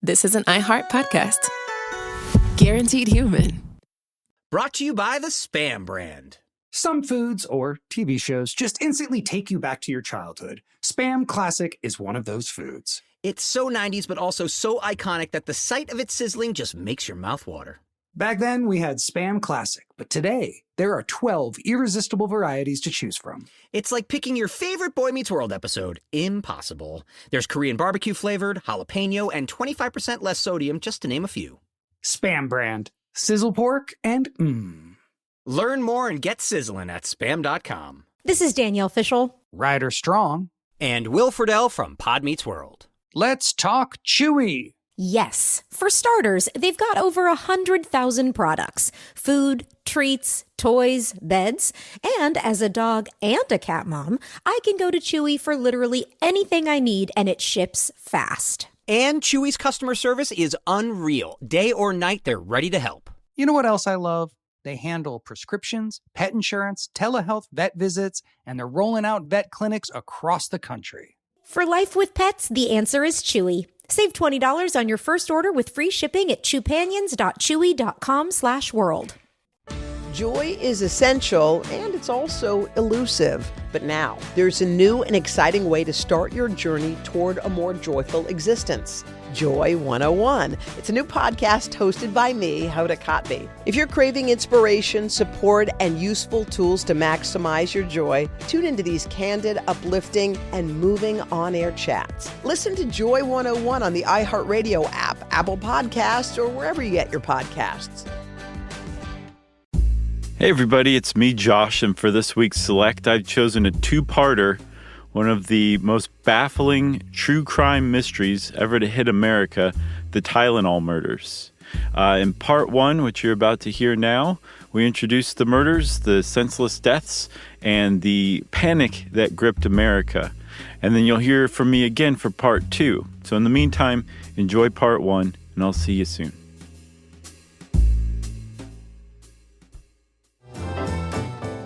this is an iHeart podcast. Guaranteed human. Brought to you by the Spam brand. Some foods or TV shows just instantly take you back to your childhood. Spam Classic is one of those foods. It's so 90s, but also so iconic that the sight of it sizzling just makes your mouth water. Back then, we had Spam Classic, but today, there are 12 irresistible varieties to choose from. It's like picking your favorite Boy Meets World episode. Impossible. There's Korean barbecue flavored, jalapeno, and 25% less sodium, just to name a few. Spam brand. Sizzle pork and Learn more and get sizzling at Spam.com. This is Danielle Fishel. Ryder Strong. And Will Friedle from Pod Meets World. Let's talk Chewy. Yes. For starters, they've got over 100,000 products. Food, treats, toys, beds. And as a dog and a cat mom, I can go to Chewy for literally anything I need, and it ships fast. And Chewy's customer service is unreal. Day or night, they're ready to help. You know what else I love? They handle prescriptions, pet insurance, telehealth, vet visits, and they're rolling out vet clinics across the country. For life with pets, the answer is Chewy. Save $20 on your first order with free shipping at chewpanions.chewy.com/world. Joy is essential, and it's also elusive. But now, there's a new and exciting way to start your journey toward a more joyful existence. Joy 101. It's a new podcast hosted by me, Hoda Kotb. If you're craving inspiration, support, and useful tools to maximize your joy, tune into these candid, uplifting, and moving on-air chats. Listen to Joy 101 on the iHeartRadio app, Apple Podcasts, or wherever you get your podcasts. Hey everybody, it's me, Josh, and for this week's Select, I've chosen a two-parter, one of the most baffling true crime mysteries ever to hit America, the Tylenol murders. In part one, which you're about to hear now, we introduce the murders, the senseless deaths, and the panic that gripped America. And then you'll hear from me again for part two. So in the meantime, enjoy part one, and I'll see you soon.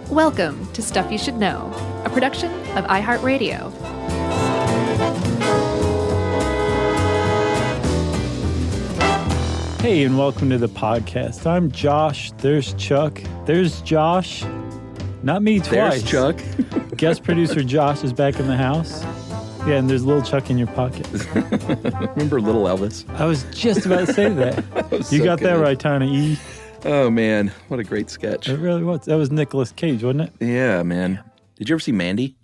Welcome to Stuff You Should Know, a production of iHeartRadio. Hey, and welcome to the podcast. I'm Josh. There's Chuck. There's Josh. Not me twice. There's Chuck. Guest producer Josh is back in the house. Yeah, and there's little Chuck in your pocket. Remember Little Elvis? I was just about to say that. You so got good. that right, Tiny E. Oh, man. What a great sketch. It really was. That was Nicolas Cage, wasn't it? Yeah, man. Did you ever see Mandy?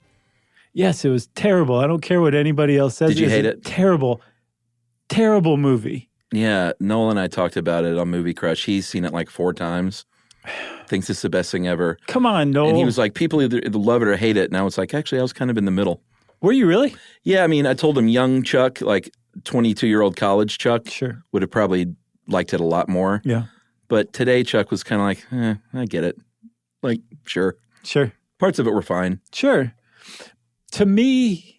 Yes, it was terrible. I don't care what anybody else says. Did you hate it? Terrible, terrible movie. Yeah, Noel and I talked about it on Movie Crush. He's seen it like 4 times. Thinks it's the best thing ever. Come on, Noel. And he was like, people either love it or hate it. And I was like, actually, I was kind of in the middle. Were you really? Yeah, I mean, I told him young Chuck, like 22-year-old college Chuck, Sure. would have probably liked it a lot more. Yeah. But today, Chuck was kind of like, I get it. Like, sure. Sure. Parts of it were fine. Sure. To me,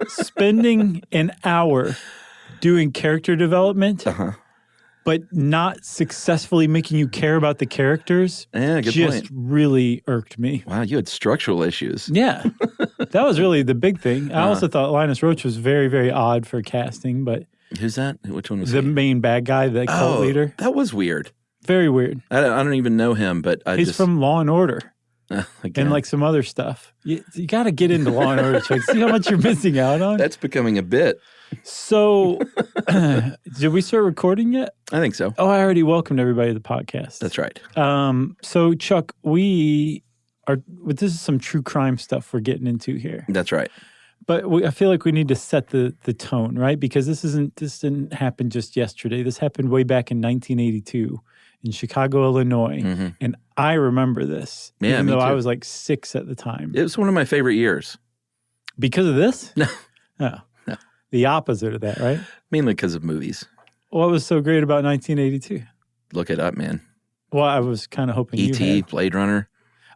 spending an hour doing character development, but not successfully making you care about the characters, Yeah, good just point. really irked me. Wow, you had structural issues. Yeah. That was really the big thing. I also thought Linus Roach was very, very odd for casting, but Who's that? Which one was the he? main bad guy, the cult leader. That was weird. Very weird. I don't even know him, but He's from Law and Order. again, And like some other stuff. You got to get into Law and Order, Chuck. See how much you're missing out on? that's becoming a bit. So, did we start recording yet? I think so. Oh, I already welcomed everybody to the podcast. That's right. So, Chuck, this is some true crime stuff we're getting into here. That's right. But I feel like we need to set the tone, right? Because this didn't happen just yesterday. This happened way back in 1982 in Chicago, Illinois. Mm-hmm. And I remember this, Yeah, even me though I too. was like 6 at the time. It was one of my favorite years. Because of this? No. Oh. No. The opposite of that, right? Mainly because of movies. What was so great about 1982? Look it up, man. Well, I was kind of hoping you E.T., had. Blade Runner.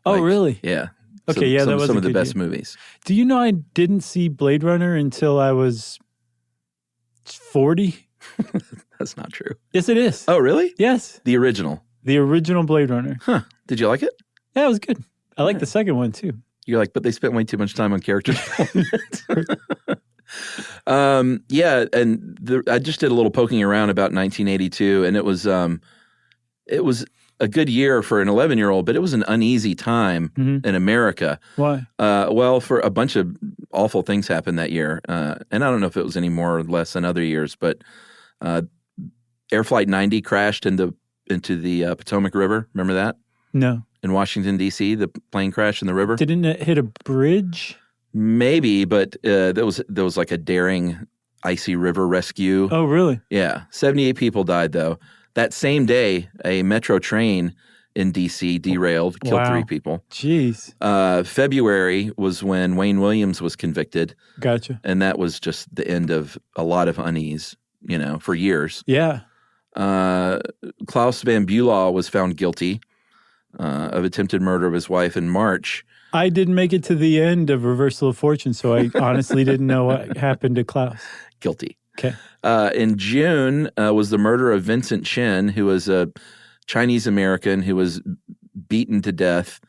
Oh, Like, really? Yeah. Okay, yeah, that was some a of the good best year. movies. Do you know I didn't see Blade Runner until I was 40? That's not true. Yes, it is. Oh, really? Yes. The original. The original Blade Runner. Huh. Did you like it? Yeah, it was good. I like the second one, too. You're like, but they spent way too much time on character development. Yeah, and I just did a little poking around about 1982, and it was a good year for an 11-year-old, but it was an uneasy time in America. Why? Well, for a bunch of awful things happened that year, and I don't know if it was any more or less than other years, but Air Flight 90 crashed into the Potomac River. Remember that? No. In Washington, D.C., the plane crashed in the river. Didn't it hit a bridge? Maybe, but there was like a daring icy river rescue. Oh, really? Yeah. 78 people died, though. That same day, a metro train in D.C. derailed, killed 3 people. Jeez. February was when Wayne Williams was convicted. Gotcha. And that was just the end of a lot of unease, for years. Yeah. Klaus Van Bulow was found guilty of attempted murder of his wife in March. I didn't make it to the end of Reversal of Fortune, so I honestly didn't know what happened to Klaus. Guilty. Okay. In June was the murder of Vincent Chen, who was a Chinese-American who was beaten to death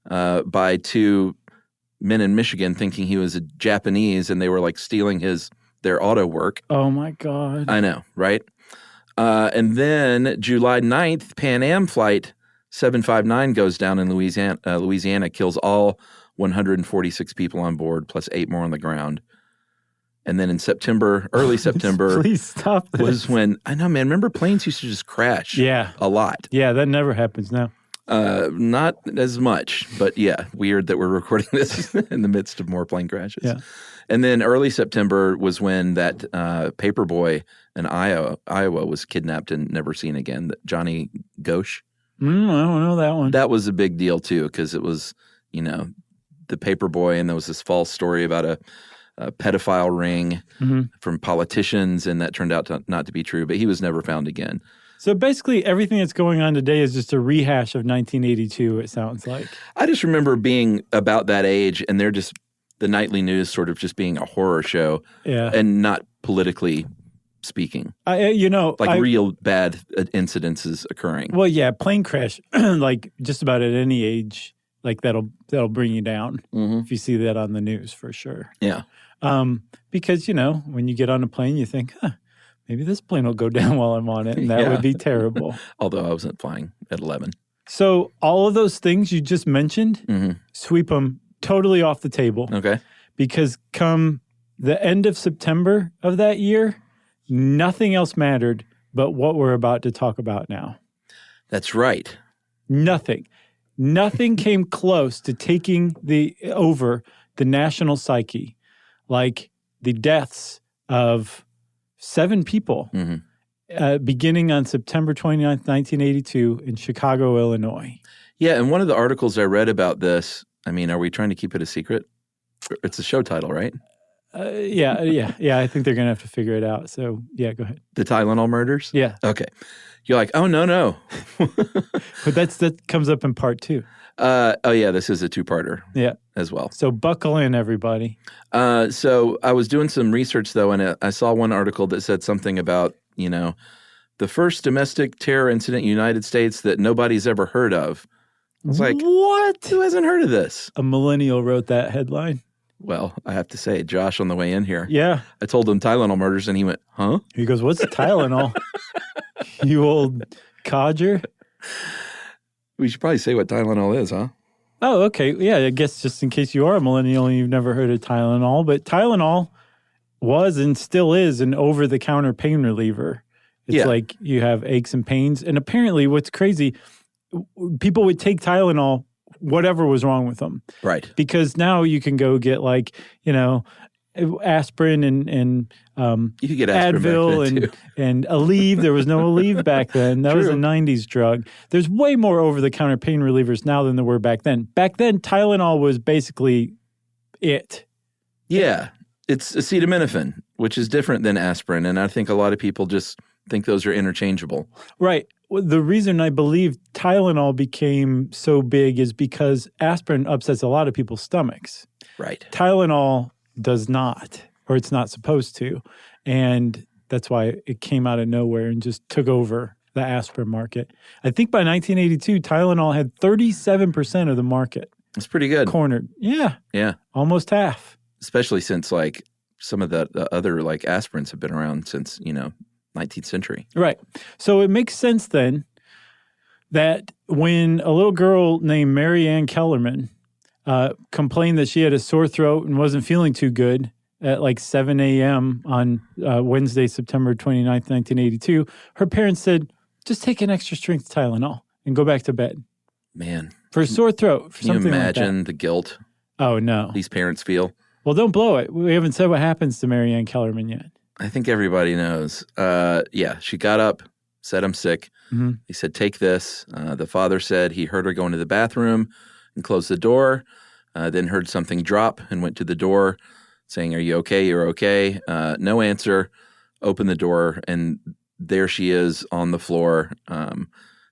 by 2 men in Michigan thinking he was a Japanese, and they were like stealing their auto work. Oh, my God. I know, right? And then July 9th, Pan Am Flight 759 goes down in Louisiana, kills all 146 people on board, plus 8 more on the ground. And then in early September, Please stop this. was when, I know, man, remember planes used to just crash a lot. Yeah, that never happens now. Not as much, but yeah, weird that we're recording this in the midst of more plane crashes. Yeah. And then early September was when that paper boy in Iowa was kidnapped and never seen again, Johnny Ghosh. I don't know that one. That was a big deal too, because it was, the paper boy, and there was this false story about a pedophile ring from politicians, and that turned out not to be true, but he was never found again. So basically everything that's going on today is just a rehash of 1982, it sounds like. I just remember being about that age, and they're just the nightly news sort of just being a horror show and not politically speaking. Real bad incidences occurring. Well, yeah, plane crash, like just about at any age, like that'll bring you down if you see that on the news for sure. Yeah. Because, when you get on a plane, you think, maybe this plane will go down while I'm on it, and that would be terrible. Although I wasn't flying at 11. So all of those things you just mentioned, sweep them totally off the table. Okay. Because come the end of September of that year, nothing else mattered but what we're about to talk about now. That's right. Nothing came close to taking over the national psyche, like the deaths of 7 people beginning on September 29th, 1982 in Chicago, Illinois. Yeah, and one of the articles I read about this, are we trying to keep it a secret? It's a show title, right? Yeah. I think they're going to have to figure it out. So, yeah, go ahead. The Tylenol murders? Yeah. Okay. You're like, oh, no. But that comes up in part 2. This is a 2-parter. Yeah. As well. So buckle in, everybody. So I was doing some research, though, and I saw one article that said something about, the first domestic terror incident in the United States that nobody's ever heard of. I was like, what? Who hasn't heard of this? A millennial wrote that headline. Well, I have to say, Josh on the way in here. Yeah. I told him Tylenol murders, and he went, huh? He goes, what's Tylenol? You old codger. We should probably say what Tylenol is, huh? Oh, okay. Yeah, I guess just in case you are a millennial and you've never heard of Tylenol. But Tylenol was and still is an over-the-counter pain reliever. It's like you have aches and pains. And apparently what's crazy, people would take Tylenol whatever was wrong with them. Right. Because now you can go get aspirin and you could get aspirin Advil and Aleve. There was no Aleve back then. That was a 90s drug. There's way more over-the-counter pain relievers now than there were back then. Back then, Tylenol was basically it. Yeah. It's acetaminophen, which is different than aspirin. And I think a lot of people just think those are interchangeable. Right. Well, the reason I believe Tylenol became so big is because aspirin upsets a lot of people's stomachs. Right. Tylenol does not, or it's not supposed to. And that's why it came out of nowhere and just took over the aspirin market. I think by 1982, Tylenol had 37% of the market. That's pretty good. Cornered. Yeah. Yeah. Almost half. Especially since some of the other like aspirins have been around since, 19th century. Right. So it makes sense then that when a little girl named Mary Ann Kellerman complained that she had a sore throat and wasn't feeling too good at like 7 a.m. on Wednesday, September 29th, 1982, her parents said, just take an extra-strength Tylenol and go back to bed. Man. For a sore throat. Can you imagine the guilt Oh, no. these parents feel? Well, don't blow it. We haven't said what happens to Mary Ann Kellerman yet. I think everybody knows. She got up, said, I'm sick. Mm-hmm. He said, take this. The father said he heard her go into the bathroom and close the door, then heard something drop and went to the door saying, are you okay? You're okay. No answer. Opened the door, and there she is on the floor,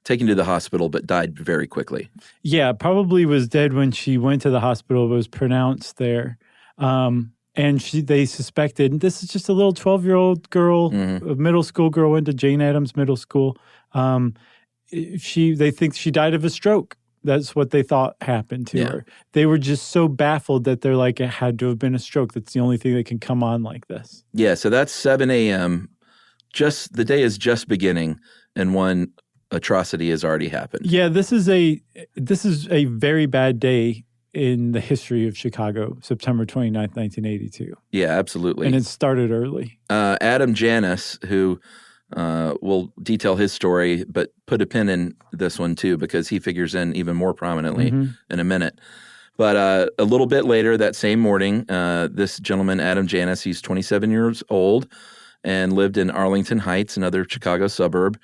taken to the hospital, but died very quickly. Yeah, probably was dead when she went to the hospital. It was pronounced there. And they suspected, this is just a little 12-year-old girl, a middle school girl, went to Jane Addams Middle School. They think she died of a stroke. That's what they thought happened to her. They were just so baffled that they're like, it had to have been a stroke. That's the only thing that can come on like this. Yeah, so that's 7 a.m. The day is just beginning, and one atrocity has already happened. Yeah, this is a very bad day in the history of Chicago, September 29th, 1982. Yeah, absolutely. And it started early. Adam Janis, who will detail his story, but put a pin in this one too, because he figures in even more prominently in a minute. But a little bit later that same morning, this gentleman, Adam Janis, he's 27 years old and lived in Arlington Heights, another Chicago suburb,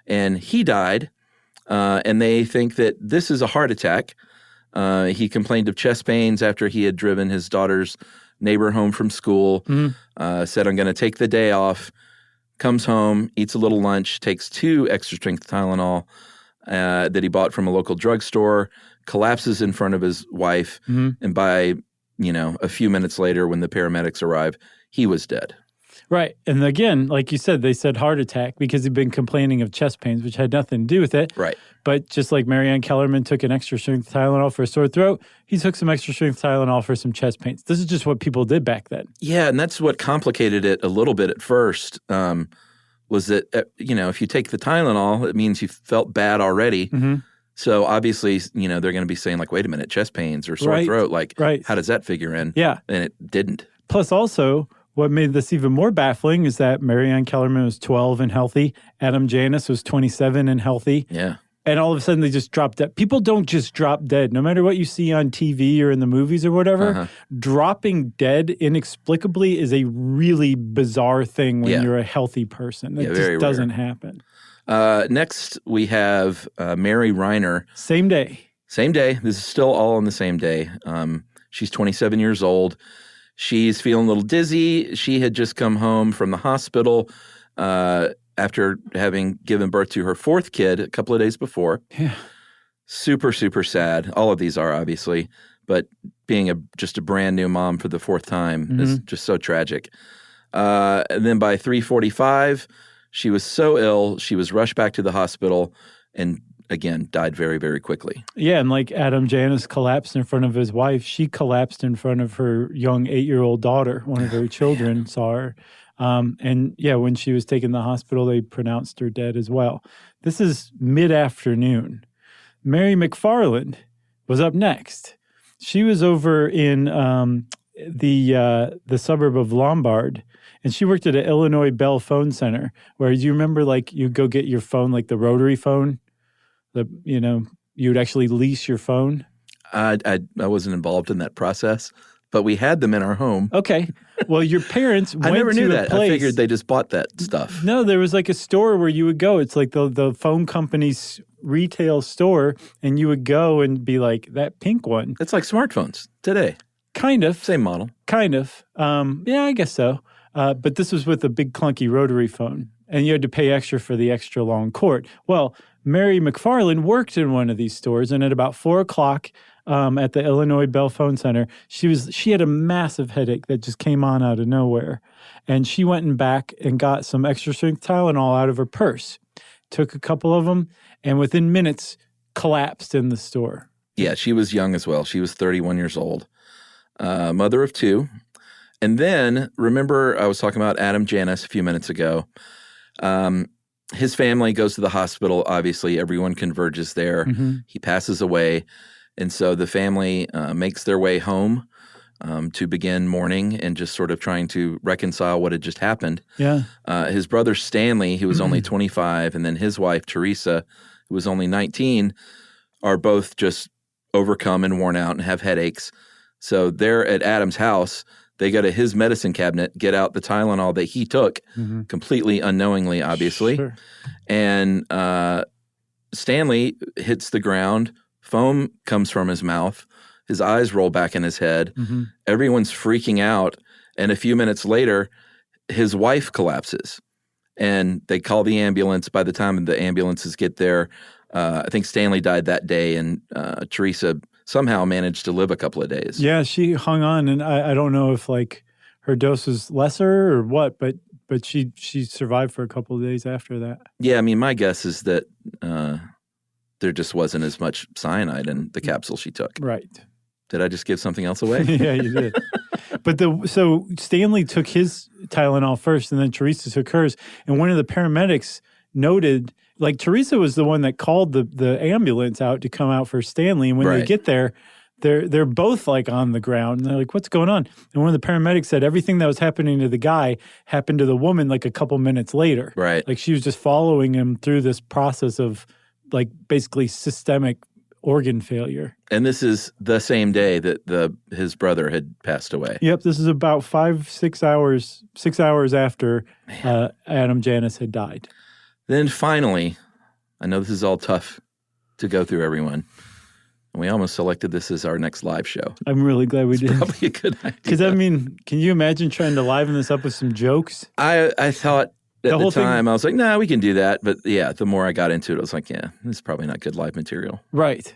and he died. And they think that this is a heart attack. He complained of chest pains after he had driven his daughter's neighbor home from school, said, I'm going to take the day off, comes home, eats a little lunch, takes 2 extra-strength Tylenol that he bought from a local drugstore, collapses in front of his wife, and by, a few minutes later when the paramedics arrive, he was dead. Right. And again, like you said, they said heart attack because he'd been complaining of chest pains, which had nothing to do with it. Right. But just like Mary Ann Kellerman took an extra-strength Tylenol for a sore throat, he took some extra-strength Tylenol for some chest pains. This is just what people did back then. Yeah, and that's what complicated it a little bit at first, was that, if you take the Tylenol, it means you felt bad already. So obviously, they're going to be saying like, wait a minute, chest pains or sore throat. Like, how does that figure in? Yeah. And it didn't. Plus also, what made this even more baffling is that Mary Ann Kellerman was 12 and healthy. Adam Janis was 27 and healthy. Yeah. And all of a sudden they just dropped dead. People don't just drop dead. No matter what you see on TV or in the movies or whatever, dropping dead inexplicably is a really bizarre thing when you're a healthy person. That just doesn't happen. Next, we have Mary Reiner. Same day. Same day. This is still all on the same day. She's 27 years old. She's feeling a little dizzy. She had just come home from the hospital after having given birth to her 4th kid a couple of days before. Yeah. Super, super sad. All of these are, obviously. But being just a brand new mom for the 4th time is just so tragic. And then by 3:45, she was so ill, she was rushed back to the hospital and again, died very, very quickly. Yeah, and like Adam Janis collapsed in front of his wife, she collapsed in front of her young 8-year-old daughter. One of her children saw her. And yeah, when she was taken to the hospital, they pronounced her dead as well. This is mid-afternoon. Mary McFarland was up next. She was over in the suburb of Lombard, and she worked at an Illinois Bell Phone Center, where do you remember like you go get your phone, like the rotary phone? You'd actually lease your phone. I wasn't involved in that process, but we had them in our home. Okay. Well, your parents went to a place. I never knew that. I figured they just bought that stuff. No, there was like a store where you would go. It's like the phone company's retail store, and you would go and be like, that pink one. It's like smartphones today. Kind of. Same model. Kind of. Yeah, I guess so. But this was with a big clunky rotary phone, and you had to pay extra for the extra long cord. Well, Mary McFarland worked in one of these stores, and at about 4 o'clock at the Illinois Bell Phone Center, she had a massive headache that just came on out of nowhere. And she went and back and got some extra-strength Tylenol out of her purse, took a couple of them, and within minutes collapsed in the store. Yeah, she was young as well. She was 31 years old, mother of 2. And then, remember, I was talking about Adam Janus a few minutes ago. His family goes to the hospital. Obviously, everyone converges there. Mm-hmm. He passes away. And so the family makes their way home to begin mourning and just sort of trying to reconcile what had just happened. Yeah. His brother Stanley, who was only 25, and then his wife Teresa, who was only 19, are both just overcome and worn out and have headaches. So they're at Adam's house. They go to his medicine cabinet, get out the Tylenol that he took, completely unknowingly, obviously. Sure. And Stanley hits the ground. Foam comes from his mouth. His eyes roll back in his head. Mm-hmm. Everyone's freaking out. And a few minutes later, his wife collapses. And they call the ambulance. By the time the ambulances get there, I think Stanley died that day, and Teresa somehow managed to live a couple of days. Yeah, she hung on, and I don't know if like her dose was lesser or what, but she survived for a couple of days after that. Yeah, I mean, my guess is that there just wasn't as much cyanide in the capsule she took. Right. Did I just give something else away? Yeah, you did. But so Stanley took his Tylenol first, and then Teresa took hers. And one of the paramedics noted, like Teresa was the one that called the ambulance out to come out for Stanley. And when they get there, they're both like on the ground. And they're like, what's going on? And one of the paramedics said everything that was happening to the guy happened to the woman like a couple minutes later. Right. Like she was just following him through this process of like basically systemic organ failure. And this is the same day that his brother had passed away. Yep, this is about 6 hours after Adam Janus had died. Then finally, I know this is all tough to go through, everyone. And we almost selected this as our next live show. I'm really glad we did. Probably a good idea. Because, I mean, can you imagine trying to liven this up with some jokes? I thought at the time, thing, I was like, nah, we can do that. But yeah, the more I got into it, I was like, yeah, this is probably not good live material. Right.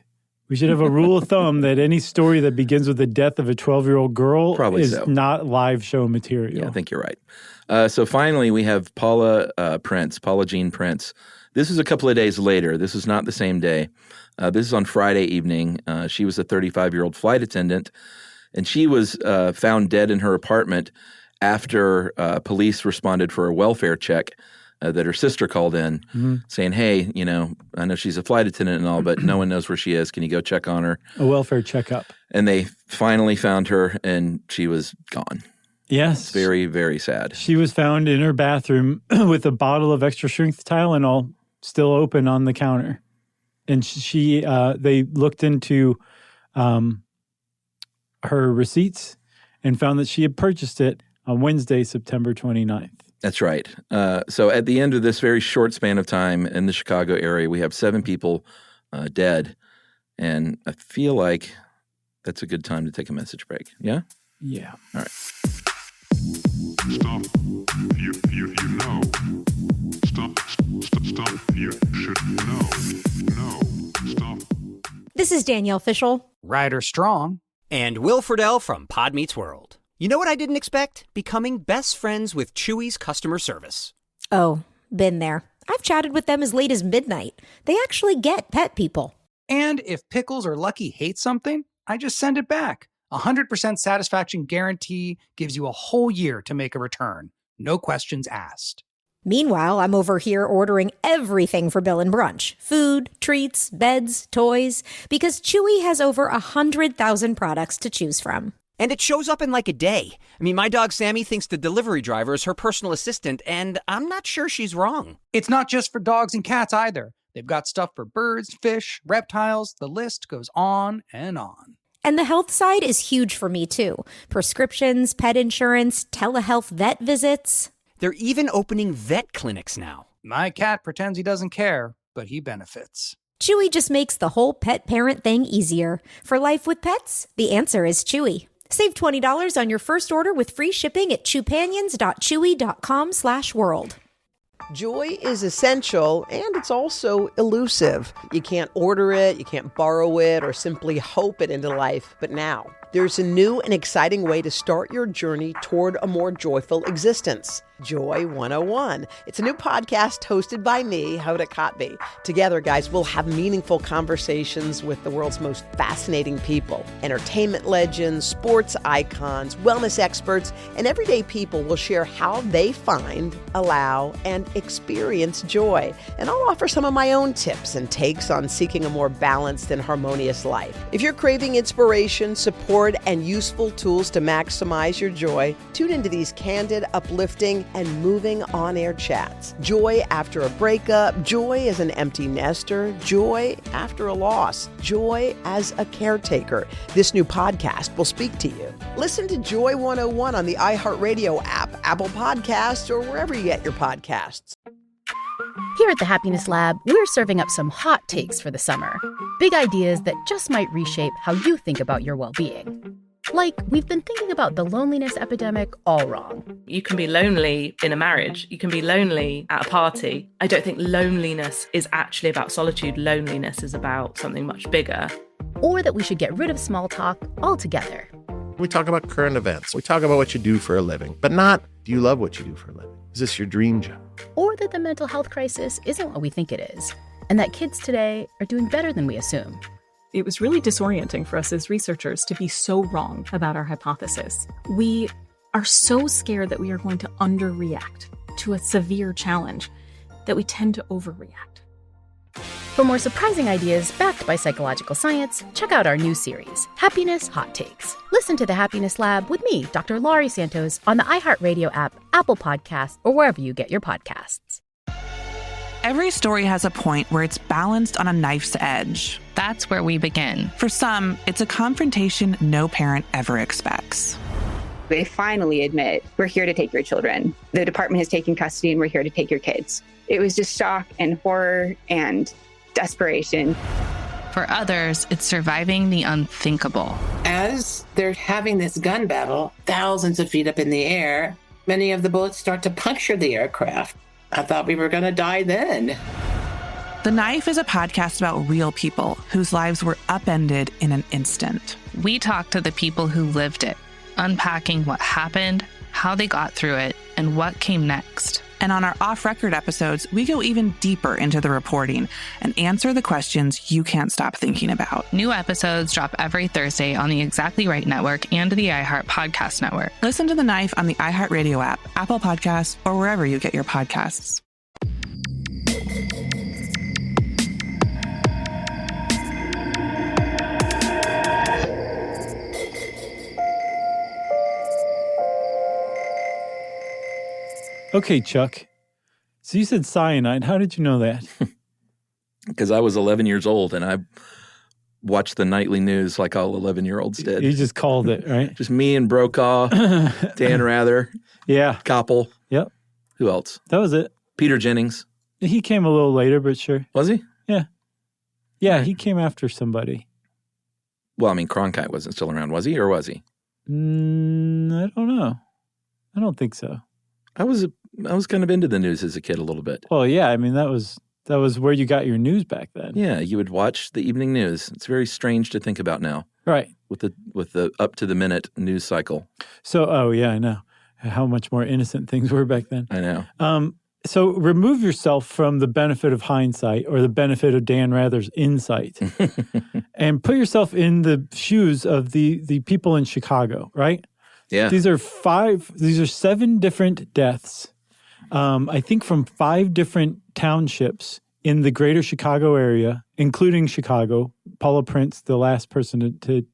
We should have a rule of thumb that any story that begins with the death of a 12-year-old girl is not live show material. Yeah, I think you're right. So finally, we have Paula Jean Prince. This is a couple of days later. This is not the same day. This is on Friday evening. She was a 35-year-old flight attendant, and she was found dead in her apartment after police responded for a welfare check that her sister called in saying, hey, I know she's a flight attendant and all, but no one knows where she is. Can you go check on her? A welfare checkup. And they finally found her, and she was gone. Yes. It's very, very sad. She was found in her bathroom with a bottle of Extra-Strength Tylenol still open on the counter. And they looked into her receipts and found that she had purchased it on Wednesday, September 29th. That's right. So at the end of this very short span of time in the Chicago area, we have 7 people dead. And I feel like that's a good time to take a message break. Yeah? Yeah. All right. Stuff you know. Stuff you should know. Stuff. This is Danielle Fishel. Ryder Strong. And Will Friedle from Pod Meets World. You know what I didn't expect? Becoming best friends with Chewy's customer service. Oh, been there. I've chatted with them as late as midnight. They actually get pet people. And if Pickles or Lucky hate something, I just send it back. 100% satisfaction guarantee gives you a whole year to make a return. No questions asked. Meanwhile, I'm over here ordering everything for Bill and Brunch. Food, treats, beds, toys. Because Chewy has over 100,000 products to choose from. And it shows up in like a day. I mean, my dog Sammy thinks the delivery driver is her personal assistant, and I'm not sure she's wrong. It's not just for dogs and cats either. They've got stuff for birds, fish, reptiles. The list goes on and on. And the health side is huge for me, too. Prescriptions, pet insurance, telehealth vet visits. They're even opening vet clinics now. My cat pretends he doesn't care, but he benefits. Chewy just makes the whole pet parent thing easier. For life with pets, the answer is Chewy. Save $20 on your first order with free shipping at chewpanions.chewy.com/world. Joy is essential, and it's also elusive. You can't order it, you can't borrow it, or simply hope it into life. But now, there's a new and exciting way to start your journey toward a more joyful existence. Joy 101. It's a new podcast hosted by me, Hoda Kotb. Together, guys, we'll have meaningful conversations with the world's most fascinating people. Entertainment legends, sports icons, wellness experts, and everyday people will share how they find, allow, and experience joy. And I'll offer some of my own tips and takes on seeking a more balanced and harmonious life. If you're craving inspiration, support, and useful tools to maximize your joy, tune into these candid, uplifting, and moving on-air chats. Joy after a breakup, joy as an empty nester, joy after a loss, joy as a caretaker. This new podcast will speak to you. Listen to Joy 101 on the iHeartRadio app, Apple Podcasts, or wherever you get your podcasts. Here at the Happiness Lab, we're serving up some hot takes for the summer. Big ideas that just might reshape how you think about your well-being. Like, we've been thinking about the loneliness epidemic all wrong. You can be lonely in a marriage. You can be lonely at a party. I don't think loneliness is actually about solitude. Loneliness is about something much bigger. Or that we should get rid of small talk altogether. We talk about current events. We talk about what you do for a living, but not, do you love what you do for a living? Is this your dream job? Or that the mental health crisis isn't what we think it is, and that kids today are doing better than we assume. It was really disorienting for us as researchers to be so wrong about our hypothesis. We are so scared that we are going to underreact to a severe challenge that we tend to overreact. For more surprising ideas backed by psychological science, check out our new series, Happiness Hot Takes. Listen to the Happiness Lab with me, Dr. Laurie Santos, on the iHeartRadio app, Apple Podcasts, or wherever you get your podcasts. Every story has a point where it's balanced on a knife's edge. That's where we begin. For some, it's a confrontation no parent ever expects. They finally admit, we're here to take your children. The department has taken custody and we're here to take your kids. It was just shock and horror and desperation. For others, it's surviving the unthinkable. As they're having this gun battle, thousands of feet up in the air, many of the bullets start to puncture the aircraft. I thought we were going to die then. The Knife is a podcast about real people whose lives were upended in an instant. We talk to the people who lived it, unpacking what happened, how they got through it, and what came next. And on our off-record episodes, we go even deeper into the reporting and answer the questions you can't stop thinking about. New episodes drop every Thursday on the Exactly Right Network and the iHeart Podcast Network. Listen to The Knife on the iHeartRadio app, Apple Podcasts, or wherever you get your podcasts. Okay, Chuck. So you said cyanide. How did you know that? Because I was 11 years old and I watched the nightly news like all 11-year-olds did. You just called it, right? Just me and Brokaw, Dan Rather. Yeah. Koppel. Yep. Who else? That was it. Peter Jennings. He came a little later, but sure. Was he? Yeah. Yeah, he came after somebody. Well, I mean, Cronkite wasn't still around, was he? Or was he? I don't know. I don't think so. I was kind of into the news as a kid a little bit. Well, yeah. I mean, that was where you got your news back then. Yeah, you would watch the evening news. It's very strange to think about now. Right. With the up to the minute news cycle. So, oh yeah, I know how much more innocent things were back then. I know. So remove yourself from the benefit of hindsight or the benefit of Dan Rather's insight and put yourself in the shoes of the people in Chicago, right? Yeah. These are 7 different deaths, I think from 5 different townships in the greater Chicago area, including Chicago. Paula Prince, the last person to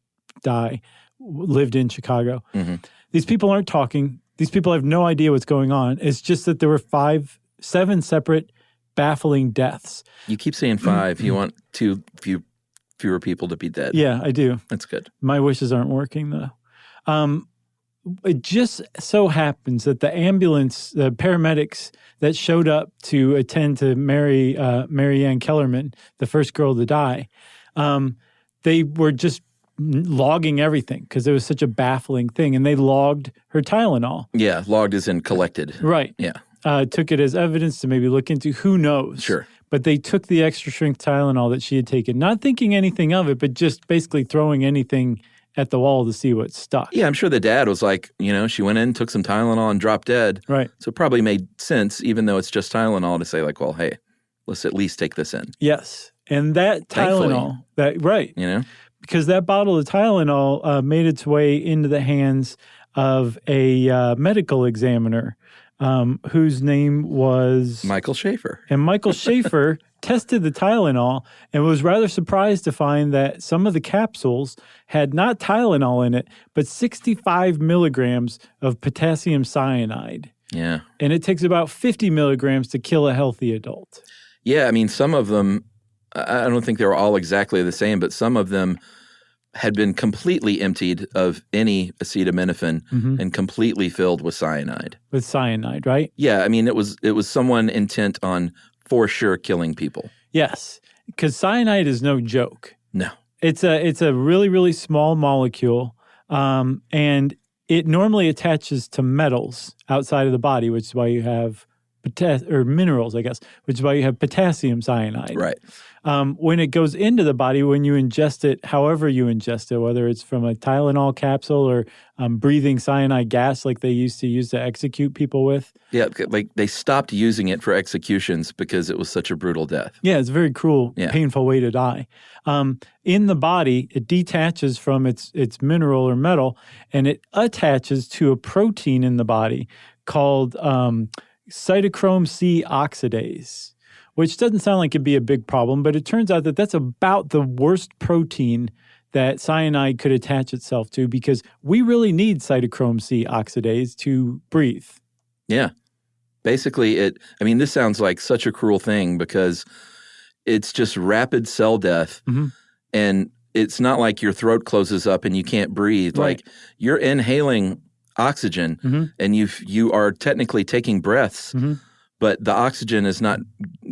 die, lived in Chicago. Mm-hmm. These people aren't talking. These people have no idea what's going on. It's just that there were 7 separate baffling deaths. You keep saying 5. You want fewer people to be dead. Yeah, I do. That's good. My wishes aren't working, though. It just so happens that the paramedics that showed up to attend to Mary Ann Kellerman, the first girl to die, they were just logging everything because it was such a baffling thing. And they logged her Tylenol. Yeah, logged as in collected. Right. Yeah. Took it as evidence to maybe look into, who knows. Sure. But they took the Extra-Strength Tylenol that she had taken, not thinking anything of it, but just basically throwing anything at the wall to see what stuck. Yeah, I'm sure the dad was like, she went in, took some Tylenol and dropped dead. Right. So it probably made sense, even though it's just Tylenol, to say like, well, hey, let's at least take this in. Yes. And that Tylenol, because that bottle of Tylenol made its way into the hands of a medical examiner whose name was Michael Schaefer. And Michael Schaefer tested the Tylenol and was rather surprised to find that some of the capsules had not Tylenol in it, but 65 milligrams of potassium cyanide. Yeah. And it takes about 50 milligrams to kill a healthy adult. Yeah, I mean, some of them, I don't think they were all exactly the same, but some of them had been completely emptied of any acetaminophen and completely filled with cyanide. With cyanide, right? Yeah, I mean, it was someone intent on for sure killing people. Yes, because cyanide is no joke. No. It's a really, really small molecule, and it normally attaches to metals outside of the body, which is why you have minerals, I guess, which is why you have potassium cyanide. Right. When it goes into the body, when you ingest it, however you ingest it, whether it's from a Tylenol capsule or breathing cyanide gas like they used to use to execute people with. Yeah, like they stopped using it for executions because it was such a brutal death. Yeah, it's a very cruel, painful way to die. In the body, it detaches from its mineral or metal, and it attaches to a protein in the body called cytochrome C oxidase, which doesn't sound like it'd be a big problem, but it turns out that that's about the worst protein that cyanide could attach itself to, because we really need cytochrome C oxidase to breathe. Yeah. Basically, this sounds like such a cruel thing because it's just rapid cell death, and it's not like your throat closes up and you can't breathe. Right. Like you're inhaling oxygen and you are technically taking breaths, but the oxygen is not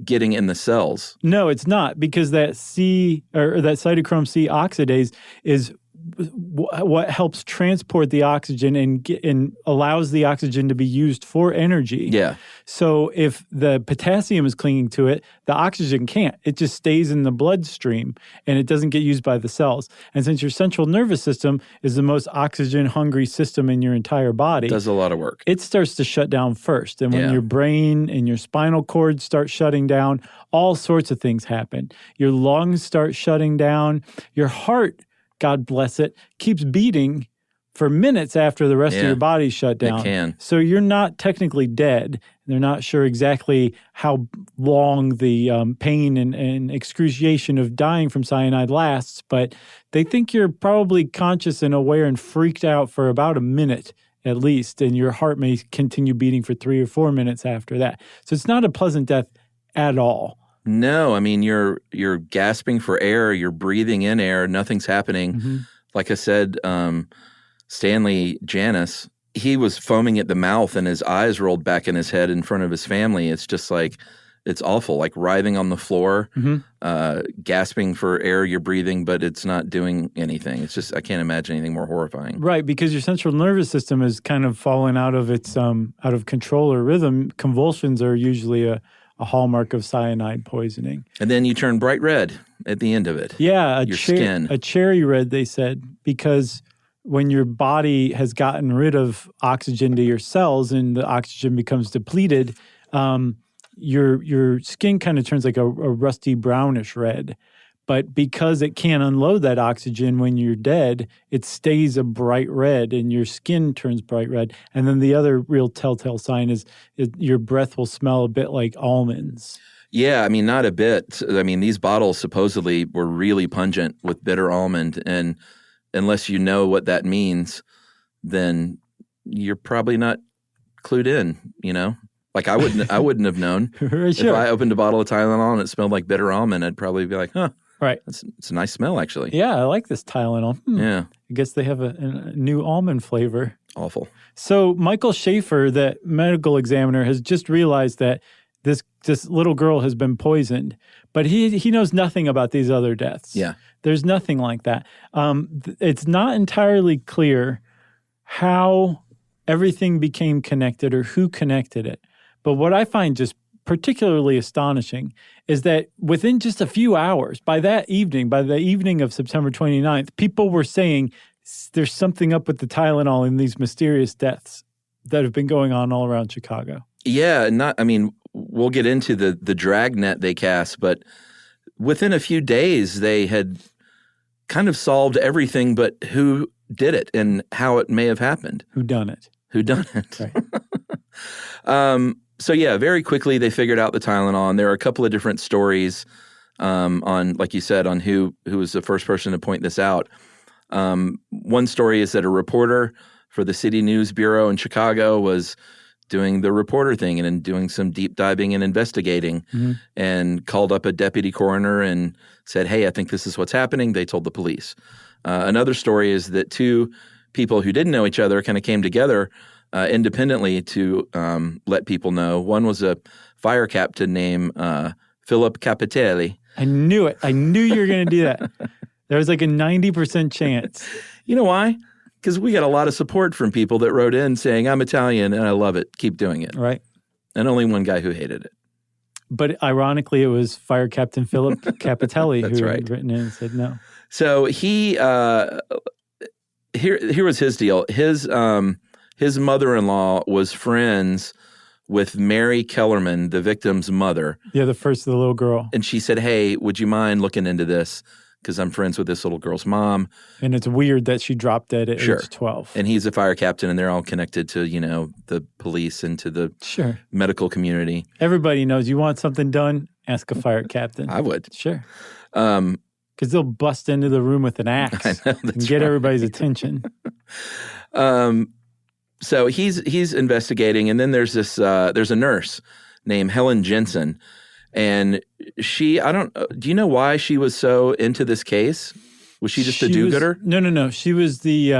getting in the cells. No, it's not, because that that cytochrome C oxidase is what helps transport the oxygen and allows the oxygen to be used for energy. Yeah. So if the potassium is clinging to it, the oxygen can't. It just stays in the bloodstream and it doesn't get used by the cells. And since your central nervous system is the most oxygen-hungry system in your entire body, Does a lot of work. it starts to shut down first. And when your brain and your spinal cord start shutting down, all sorts of things happen. Your lungs start shutting down. Your heart, God bless it, keeps beating for minutes after the rest of your body shut down. It can. So you're not technically dead. They're not sure exactly how long the pain and excruciation of dying from cyanide lasts, but they think you're probably conscious and aware and freaked out for about a minute at least, and your heart may continue beating for 3 or 4 minutes after that. So it's not a pleasant death at all. No, I mean, you're gasping for air, you're breathing in air, nothing's happening. Like I said, Stanley Janus, he was foaming at the mouth and his eyes rolled back in his head in front of his family. It's just like, it's awful, like writhing on the floor, gasping for air you're breathing, but it's not doing anything. It's just, I can't imagine anything more horrifying. Right, because your central nervous system is kind of fallen out of its out of control or rhythm. Convulsions are usually a hallmark of cyanide poisoning. And then you turn bright red at the end of it. Yeah, your skin. A cherry red, they said, because when your body has gotten rid of oxygen to your cells and the oxygen becomes depleted, your skin kind of turns like a rusty brownish red. But because it can't unload that oxygen when you're dead, it stays a bright red and your skin turns bright red. And then the other real telltale sign is your breath will smell a bit like almonds. Yeah, I mean, not a bit. I mean, these bottles supposedly were really pungent with bitter almond. And unless you know what that means, then you're probably not clued in, Like I wouldn't have known. Sure. If I opened a bottle of Tylenol and it smelled like bitter almond, I'd probably be like, huh. Right. It's a nice smell, actually. Yeah, I like this Tylenol. Yeah. I guess they have a new almond flavor. Awful. So Michael Schaefer, the medical examiner, has just realized that this little girl has been poisoned, but he knows nothing about these other deaths. Yeah. There's nothing like that. It's not entirely clear how everything became connected or who connected it. But what I find just particularly astonishing is that within just a few hours, by the evening of September 29th, people were saying there's something up with the Tylenol in these mysterious deaths that have been going on all around Chicago. Yeah, we'll get into the dragnet they cast, but within a few days they had kind of solved everything but who did it and how it may have happened. Who done it? Right. So yeah, very quickly they figured out the Tylenol, and there are a couple of different stories on, like you said, on who was the first person to point this out. One story is that a reporter for the City News Bureau in Chicago was doing the reporter thing and doing some deep diving and investigating, and called up a deputy coroner and said, hey, I think this is what's happening. They told the police. Another story is that two people who didn't know each other kind of came together independently to let people know. One was a fire captain named Philip Capitelli. I knew it. I knew you were going to do that. There was like a 90% chance. You know why? Because we got a lot of support from people that wrote in saying, I'm Italian and I love it. Keep doing it. Right. And only one guy who hated it. But ironically, it was Fire Captain Philip Capitelli who right. had written in and said no. So he here was his deal. His mother-in-law was friends with Mary Kellerman, the victim's mother. Yeah, the first of the little girl. And she said, hey, would you mind looking into this? Because I'm friends with this little girl's mom. And it's weird that she dropped dead at Sure. age 12. And he's a fire captain, and they're all connected to, the police and to the Sure. medical community. Everybody knows you want something done, ask a fire captain. I would. Sure. Because they'll bust into the room with an axe and get everybody's attention. So he's investigating, and then there's there's a nurse named Helen Jensen, and do you know why she was so into this case? Was she just a do-gooder? No. She was the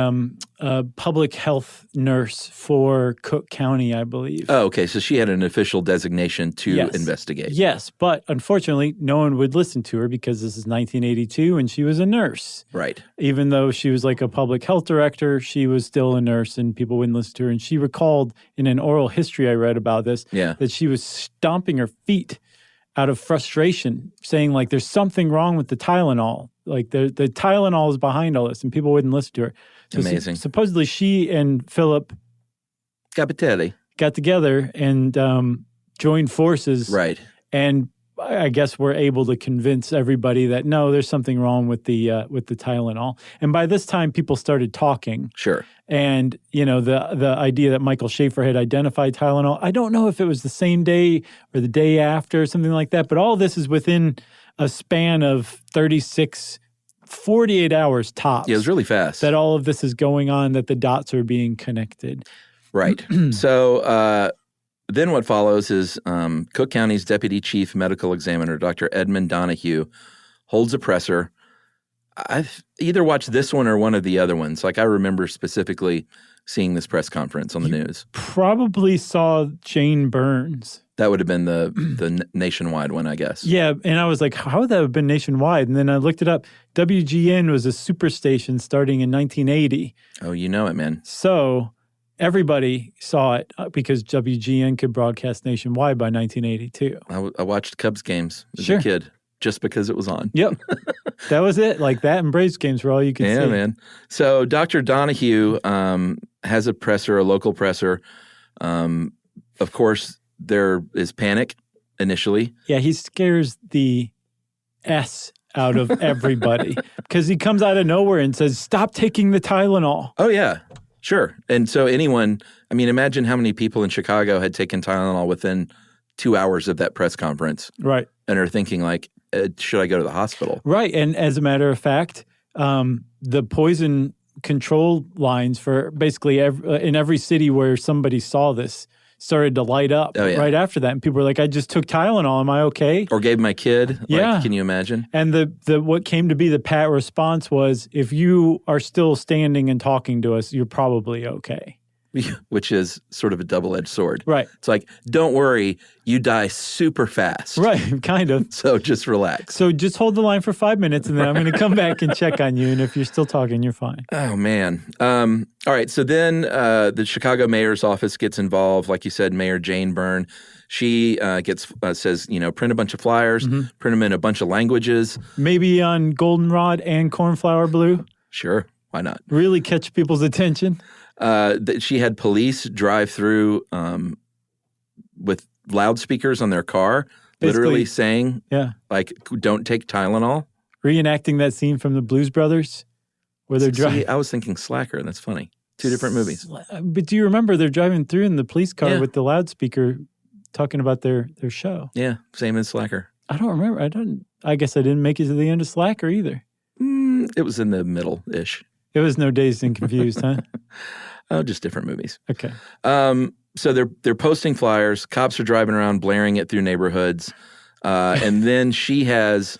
public health nurse for Cook County, I believe. Oh, okay. So she had an official designation to investigate. Yes, but unfortunately, no one would listen to her because this is 1982 and she was a nurse. Right. Even though she was like a public health director, she was still a nurse and people wouldn't listen to her. And she recalled in an oral history I read about this that she was stomping her feet out of frustration, saying like there's something wrong with the Tylenol. Like the Tylenol is behind all this, and people wouldn't listen to her. So amazing. Supposedly she and Philip Capitelli got together and joined forces. Right. And I guess we're able to convince everybody that no, there's something wrong with the Tylenol. And by this time, people started talking. Sure. And the idea that Michael Schaefer had identified Tylenol, I don't know if it was the same day or the day after or something like that, but all this is within a span of 48 hours tops. Yeah, it was really fast. That all of this is going on, that the dots are being connected. Right. So then what follows is Cook County's Deputy Chief Medical Examiner, Dr. Edmund Donahue, holds a presser. I've either watched this one or one of the other ones. Like I remember specifically seeing this press conference on the news. Probably saw Jane Burns. That would have been the nationwide one, I guess. Yeah, and I was like, how would that have been nationwide? And then I looked it up. WGN was a superstation starting in 1980. Oh, you know it, man. So everybody saw it because WGN could broadcast nationwide by 1982. I watched Cubs games as Sure. a kid just because it was on. Yep. That was it. Like that and Braves games were all you could see. Yeah, man. So Dr. Donahue has a presser, a local presser. Of course, there is panic initially. Yeah, he scares the S out of everybody because he comes out of nowhere and says, stop taking the Tylenol. Oh, yeah. Sure. And so imagine how many people in Chicago had taken Tylenol within 2 hours of that press conference. Right. And are thinking like, should I go to the hospital? Right. And as a matter of fact, the poison control lines for basically in every city where somebody saw this started to light up right after that. And people were like, I just took Tylenol. Am I okay? Or gave my kid. Yeah. Like, can you imagine? And the what came to be the pat response was, if you are still standing and talking to us, you're probably okay. Which is sort of a double-edged sword. Right. It's like, don't worry, you die super fast. Right, kind of. So just relax. So just hold the line for 5 minutes, and then I'm going to come back and check on you. And if you're still talking, you're fine. Oh, man. All right. So then the Chicago mayor's office gets involved. Like you said, Mayor Jane Byrne. She says, print a bunch of flyers, print them in a bunch of languages. Maybe on goldenrod and cornflower blue. Sure. Why not? Really catch people's attention. She had police drive through with loudspeakers on their car, literally saying, like, don't take Tylenol. Reenacting that scene from the Blues Brothers where they're driving. I was thinking Slacker, and that's funny. Two different movies. But do you remember they're driving through in the police car with the loudspeaker talking about their show? Yeah, same as Slacker. I don't remember. I guess I didn't make it to the end of Slacker either. It was in the middle-ish. It was no Dazed and Confused, huh? Oh, just different movies. Okay. So they're posting flyers. Cops are driving around, blaring it through neighborhoods. And then she has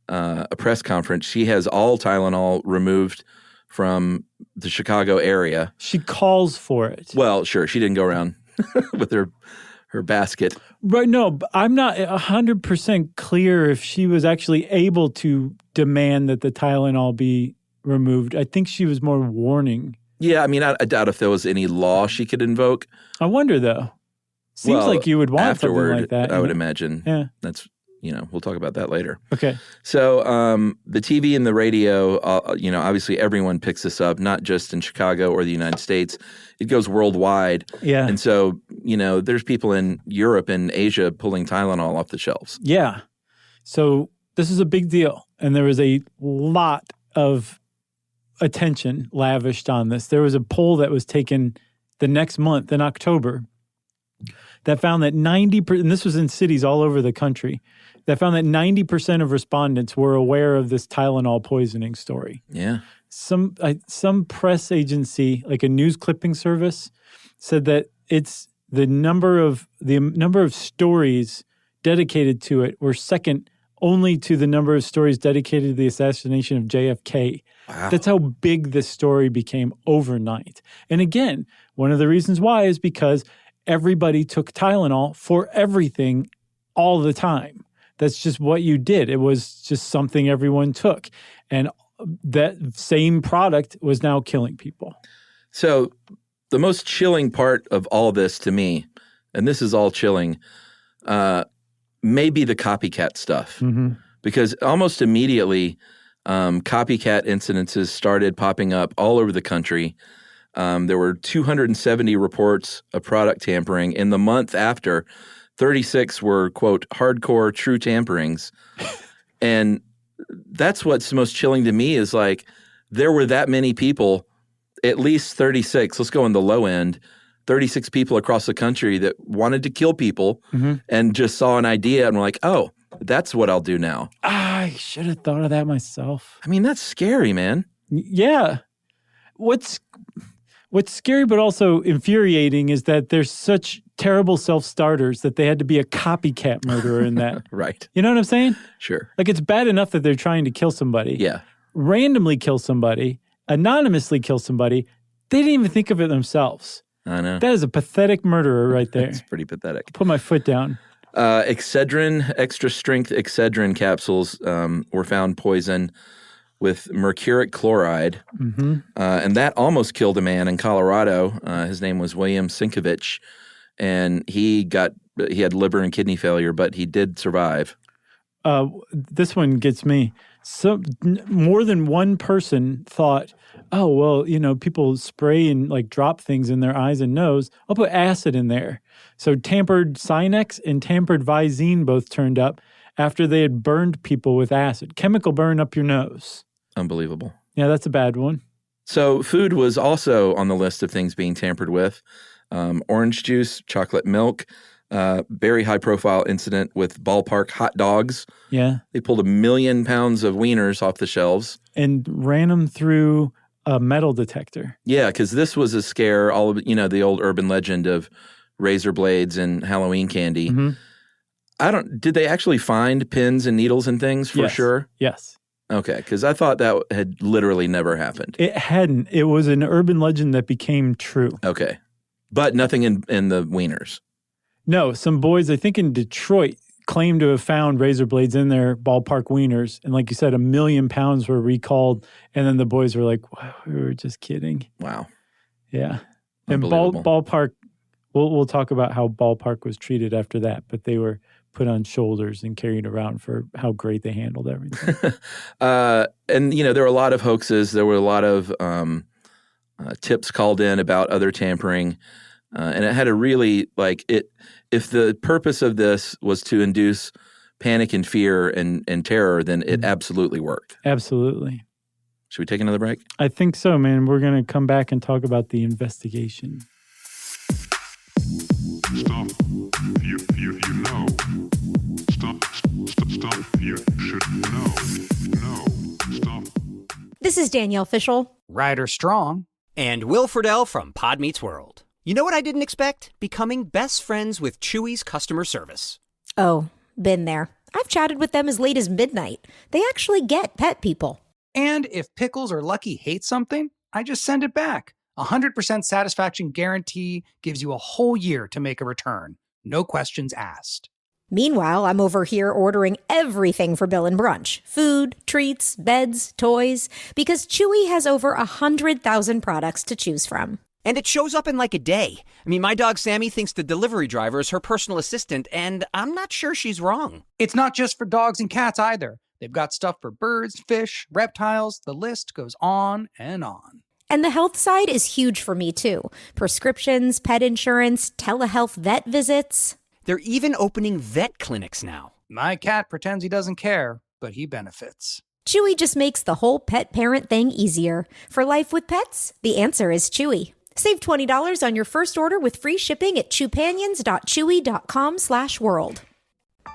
a press conference. She has all Tylenol removed from the Chicago area. She calls for it. Well, sure. She didn't go around with her basket. Right. No, but I'm not 100% clear if she was actually able to demand that the Tylenol be removed. I think she was more warning. Yeah, I mean, I doubt if there was any law she could invoke. I wonder, though. Seems like you would want afterward, something like that. I would imagine. Yeah. That's, we'll talk about that later. Okay. So the TV and the radio, obviously everyone picks this up, not just in Chicago or the United States. It goes worldwide. Yeah. And so, there's people in Europe and Asia pulling Tylenol off the shelves. Yeah. So this is a big deal. And there was a lot of attention lavished on this. There was a poll that was taken the next month in October that found that 90%, and this was in cities all over the country, that found that 90% of respondents were aware of this Tylenol poisoning story. Yeah. Some press agency, like a news clipping service, said that it's the number of stories dedicated to it were second only to the number of stories dedicated to the assassination of JFK. Wow. That's how big this story became overnight. And again, one of the reasons why is because everybody took Tylenol for everything all the time. That's just what you did. It was just something everyone took. And that same product was now killing people. So the most chilling part of all this to me, and this is all chilling, may be the copycat stuff. Mm-hmm. Because almost immediately, copycat incidences started popping up all over the country. There were 270 reports of product tampering. In the month after, 36 were, quote, hardcore true tamperings. And that's what's most chilling to me is like there were that many people, at least 36, let's go on the low end, 36 people across the country that wanted to kill people and just saw an idea and were like, oh, that's what I'll do now. I should have thought of that myself. I mean, that's scary, man. Yeah. What's scary but also infuriating is that there's such terrible self-starters that they had to be a copycat murderer in that. Right. You know what I'm saying? Sure. Like it's bad enough that they're trying to kill somebody. Yeah. Randomly kill somebody, anonymously kill somebody. They didn't even think of it themselves. I know. That is a pathetic murderer right there. It's pretty pathetic. Put my foot down. Extra-strength Excedrin capsules were found poisoned with mercuric chloride, and that almost killed a man in Colorado. His name was William Sinkovich, and he had liver and kidney failure, but he did survive. This one gets me. So more than one person thought, oh, well, people spray and like drop things in their eyes and nose. I'll put acid in there. So tampered Sinex and tampered Visine both turned up after they had burned people with acid. Chemical burn up your nose. Unbelievable. Yeah, that's a bad one. So food was also on the list of things being tampered with. Orange juice, chocolate milk, very high-profile incident with ballpark hot dogs. Yeah. They pulled 1 million pounds of wieners off the shelves. And ran them through a metal detector. Yeah, because this was a scare, all of the old urban legend of razor blades and Halloween candy. Did they actually find pins and needles and things for sure? Yes. Okay, because I thought that had literally never happened. It hadn't. It was an urban legend that became true. Okay. But nothing in the wieners. No, some boys, I think in Detroit, claimed to have found razor blades in their ballpark wieners. And like you said, 1 million pounds were recalled. And then the boys were like, wow, we were just kidding. Wow. Yeah. And ballpark, we'll talk about how ballpark was treated after that. But they were put on shoulders and carried around for how great they handled everything. And, you know, there were a lot of hoaxes. There were a lot of tips called in about other tampering. And it had a really, if the purpose of this was to induce panic and fear and terror, then it absolutely worked. Absolutely. Should we take another break? I think so, man. We're going to come back and talk about the investigation. Stuff you know. Stuff you should know. Stuff. This is Danielle Fishel. Ryder Strong. And Will Friedle from Pod Meets World. You know what I didn't expect? Becoming best friends with Chewy's customer service. Oh, been there. I've chatted with them as late as midnight. They actually get pet people. And if Pickles or Lucky hate something, I just send it back. 100% satisfaction guarantee gives you a whole year to make a return. No questions asked. Meanwhile, I'm over here ordering everything for Bill and Brunch. Food, treats, beds, toys. Because Chewy has over 100,000 products to choose from. And it shows up in like a day. I mean, my dog Sammy thinks the delivery driver is her personal assistant, and I'm not sure she's wrong. It's not just for dogs and cats either. They've got stuff for birds, fish, reptiles. The list goes on and on. And the health side is huge for me, too. Prescriptions, pet insurance, telehealth vet visits. They're even opening vet clinics now. My cat pretends he doesn't care, but he benefits. Chewy just makes the whole pet parent thing easier. For life with pets, the answer is Chewy. Save $20 on your first order with free shipping at chewpanions.chewy.com/world.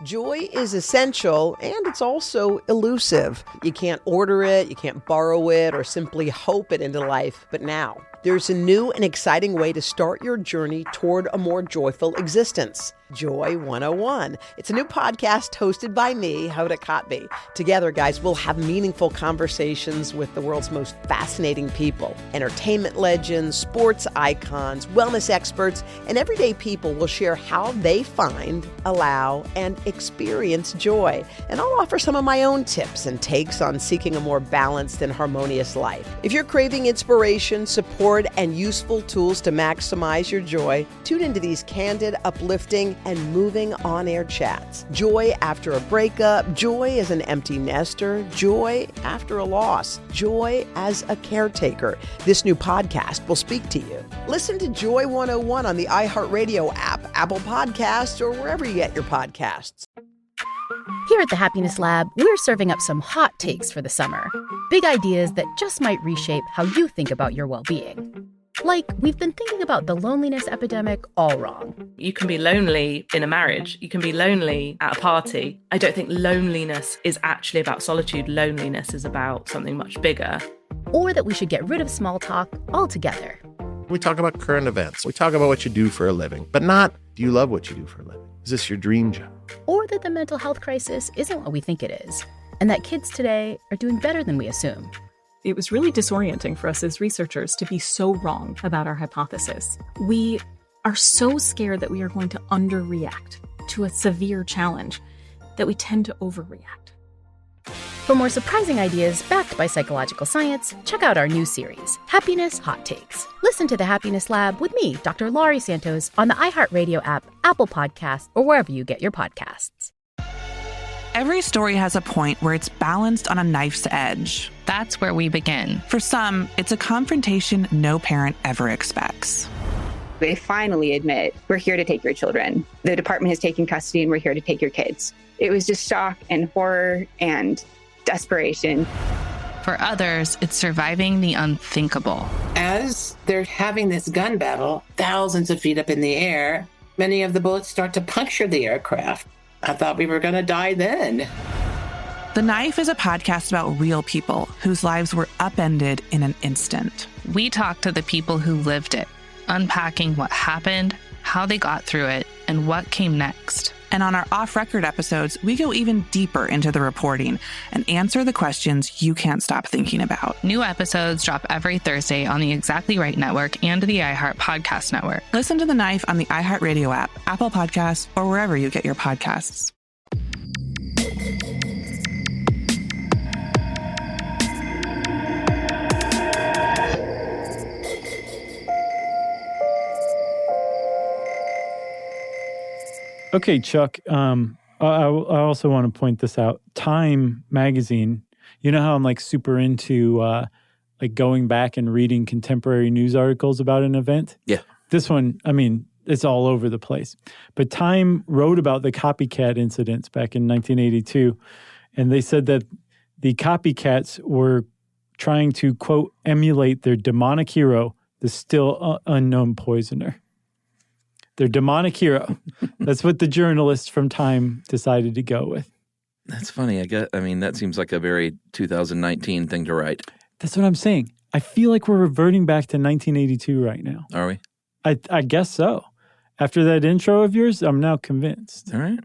Joy is essential, and it's also elusive. You can't order it, you can't borrow it, or simply hope it into life. But now, there's a new and exciting way to start your journey toward a more joyful existence. Joy 101. It's a new podcast hosted by me, Hoda Kotb. Together, guys, we'll have meaningful conversations with the world's most fascinating people. Entertainment legends, sports icons, wellness experts, and everyday people will share how they find, allow, and experience joy. And I'll offer some of my own tips and takes on seeking a more balanced and harmonious life. If you're craving inspiration, support, and useful tools to maximize your joy, tune into these candid, uplifting, and moving on-air chats. Joy after a breakup, joy as an empty nester, joy after a loss, joy as a caretaker. This new podcast will speak to you. Listen to Joy 101 on the iHeartRadio app, Apple Podcasts, or wherever you get your podcasts. Here at the Happiness Lab, we're serving up some hot takes for the summer. Big ideas that just might reshape how you think about your well-being. Like, we've been thinking about the loneliness epidemic all wrong. You can be lonely in a marriage. You can be lonely at a party. I don't think loneliness is actually about solitude. Loneliness is about something much bigger. Or that we should get rid of small talk altogether. We talk about current events. We talk about what you do for a living, but not, do you love what you do for a living? Is this your dream job? Or that the mental health crisis isn't what we think it is, and that kids today are doing better than we assume. It was really disorienting for us as researchers to be so wrong about our hypothesis. We are so scared that we are going to underreact to a severe challenge that we tend to overreact. For more surprising ideas backed by psychological science, check out our new series, Happiness Hot Takes. Listen to the Happiness Lab with me, Dr. Laurie Santos, on the iHeartRadio app, Apple Podcasts, or wherever you get your podcasts. Every story has a point where it's balanced on a knife's edge. That's where we begin. For some, it's a confrontation no parent ever expects. They finally admit, we're here to take your children. The department has taken custody and we're here to take your kids. It was just shock and horror and desperation. For others, it's surviving the unthinkable. As they're having this gun battle, thousands of feet up in the air, many of the bullets start to puncture the aircraft. I thought we were going to die then. The Knife is a podcast about real people whose lives were upended in an instant. We talk to the people who lived it, unpacking what happened, how they got through it, and what came next. And on our off-record episodes, we go even deeper into the reporting and answer the questions you can't stop thinking about. New episodes drop every Thursday on the Exactly Right Network and the iHeart Podcast Network. Listen to The Knife on the iHeartRadio app, Apple Podcasts, or wherever you get your podcasts. Okay, Chuck, I also want to point this out. Time magazine, you know how I'm like super into like going back and reading contemporary news articles about an event? Yeah. This one, I mean, it's all over the place. But Time wrote about the copycat incidents back in 1982, and they said that the copycats were trying to, quote, emulate their demonic hero, the still unknown poisoner. Their demonic hero. That's what the journalists from Time decided to go with. That's funny. I mean, that seems like a very 2019 thing to write. That's what I'm saying. I feel like we're reverting back to 1982 right now. Are we? I guess so. After that intro of yours, I'm now convinced. All right.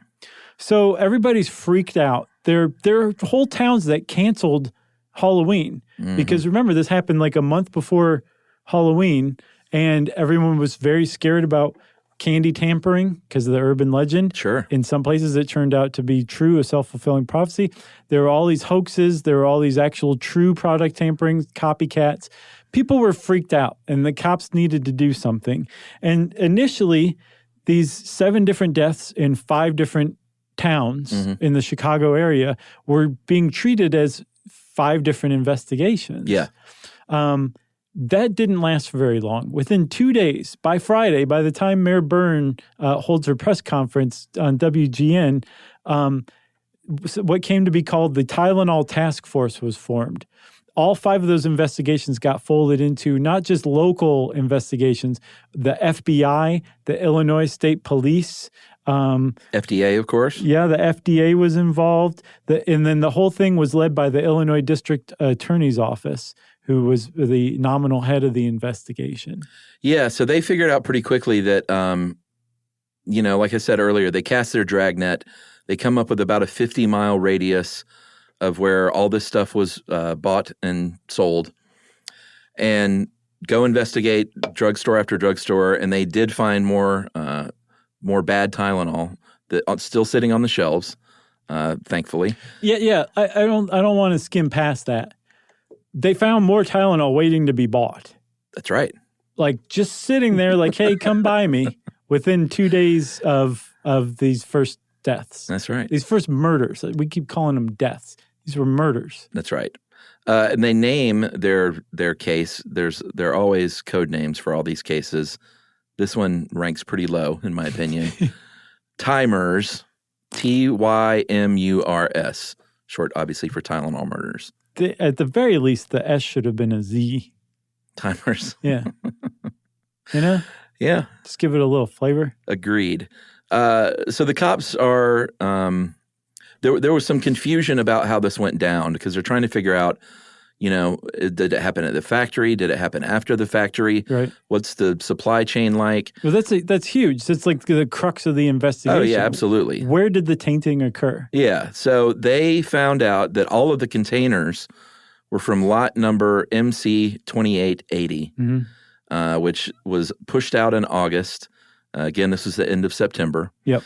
So everybody's freaked out. There are whole towns that canceled Halloween because remember, this happened like a month before Halloween, and everyone was very scared about candy tampering because of the urban legend. Sure. In some places, it turned out to be true, a self-fulfilling prophecy. There were all these hoaxes. There were all these actual true product tampering, copycats. People were freaked out, and the cops needed to do something. And initially, these 7 different deaths in 5 different towns in the Chicago area were being treated as 5 different investigations. Yeah. That didn't last for very long. Within 2 days, by Friday, by the time Mayor Byrne holds her press conference on WGN, what came to be called the Tylenol Task Force was formed. All 5 of those investigations got folded into not just local investigations, the FBI, the Illinois State Police. FDA, of course. Yeah, the FDA was involved. And then the whole thing was led by the Illinois District Attorney's Office, who was the nominal head of the investigation. Yeah, so they figured out pretty quickly that, like I said earlier, they cast their dragnet. They come up with about a 50-mile radius of where all this stuff was bought and sold, and go investigate drugstore after drugstore. And they did find more bad Tylenol that's still sitting on the shelves, thankfully. Yeah. I don't want to skim past that. They found more Tylenol waiting to be bought. That's right. Like just sitting there like, hey, come buy me within 2 days of these first deaths. That's right. These first murders. We keep calling them deaths. These were murders. That's right. And they name their case. There are always code names for all these cases. This one ranks pretty low, in my opinion. Timers, Tymurs, short obviously for Tylenol murders. At the very least, the S should have been a Z. Timers. Yeah. You know? Yeah. Just give it a little flavor. Agreed. So the cops are there was some confusion about how this went down because they're trying to figure out, did it happen at the factory? Did it happen after the factory? Right. What's the supply chain like? Well, that's huge. That's like the crux of the investigation. Oh, yeah, absolutely. Where did the tainting occur? Yeah. So they found out that all of the containers were from lot number MC 2880, which was pushed out in August. Again, this was the end of September. Yep.